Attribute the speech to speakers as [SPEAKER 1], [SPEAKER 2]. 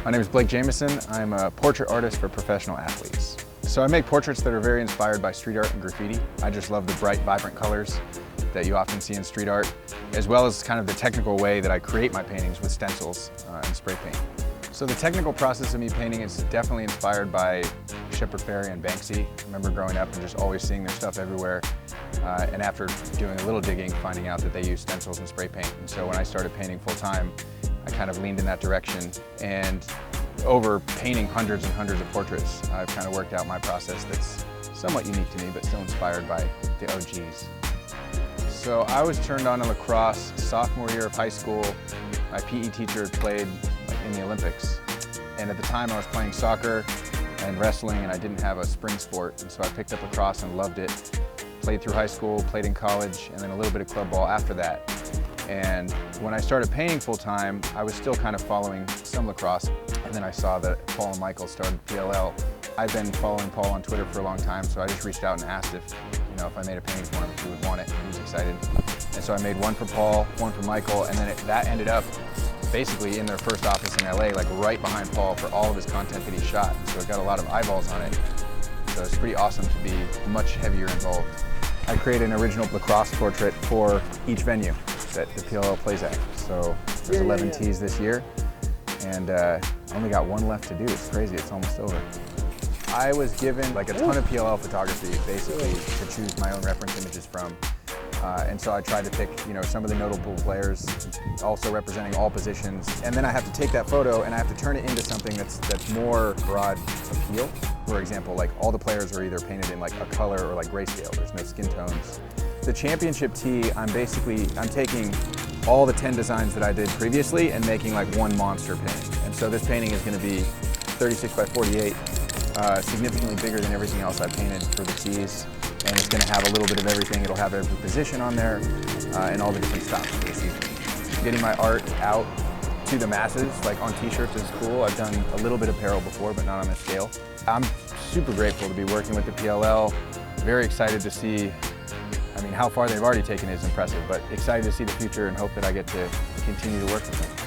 [SPEAKER 1] My name is Blake Jamieson. I'm a portrait artist for professional athletes. So I make portraits that are very inspired by street art and graffiti. I just love the bright, vibrant colors that you often see in street art, as well as kind of the technical way that I create my paintings with stencils and spray paint. So the technical process of me painting is definitely inspired by Shepard Fairey and Banksy. I remember growing up and just always seeing their stuff everywhere. And after doing a little digging, finding out that they use stencils and spray paint. And so when I started painting full time, I kind of leaned in that direction. And over painting hundreds and hundreds of portraits, I've kind of worked out my process that's somewhat unique to me, but still inspired by the OGs. So I was turned on to lacrosse sophomore year of high school. My PE teacher played in the Olympics. And at the time I was playing soccer and wrestling, and I didn't have a spring sport. And so I picked up lacrosse and loved it. Played through high school, played in college, and then a little bit of club ball after that. And when I started painting full time, I was still kind of following some lacrosse. And then I saw that Paul and Michael started PLL. I've been following Paul on Twitter for a long time, so I just reached out and asked if I made a painting for him, if he would want it. He was excited. And so I made one for Paul, one for Michael, and then that ended up basically in their first office in LA, like right behind Paul for all of his content that he shot. So it got a lot of eyeballs on it. So it's pretty awesome to be much heavier involved. I created an original lacrosse portrait for each venue that the PLL plays at. So there's 11 tees this year, and only got one left to do. It's crazy, it's almost over. I was given like a ton of PLL photography, basically, to choose my own reference images from. And so I tried to pick, some of the notable players, also representing all positions. And then I have to take that photo and I have to turn it into something that's more broad appeal. For example, like all the players are either painted in like a color or like grayscale. There's no skin tones. The championship tee, I'm taking all the 10 designs that I did previously and making like one monster painting. And so this painting is going to be 36 by 48, significantly bigger than everything else I've painted for the tees. And it's going to have a little bit of everything. It'll have every position on there and all the different stops for the season. Getting my art out to the masses, like on t-shirts, is cool. I've done a little bit of apparel before, but not on this scale. I'm super grateful to be working with the PLL. Very excited to see, how far they've already taken is impressive, but excited to see the future and hope that I get to continue to work with them.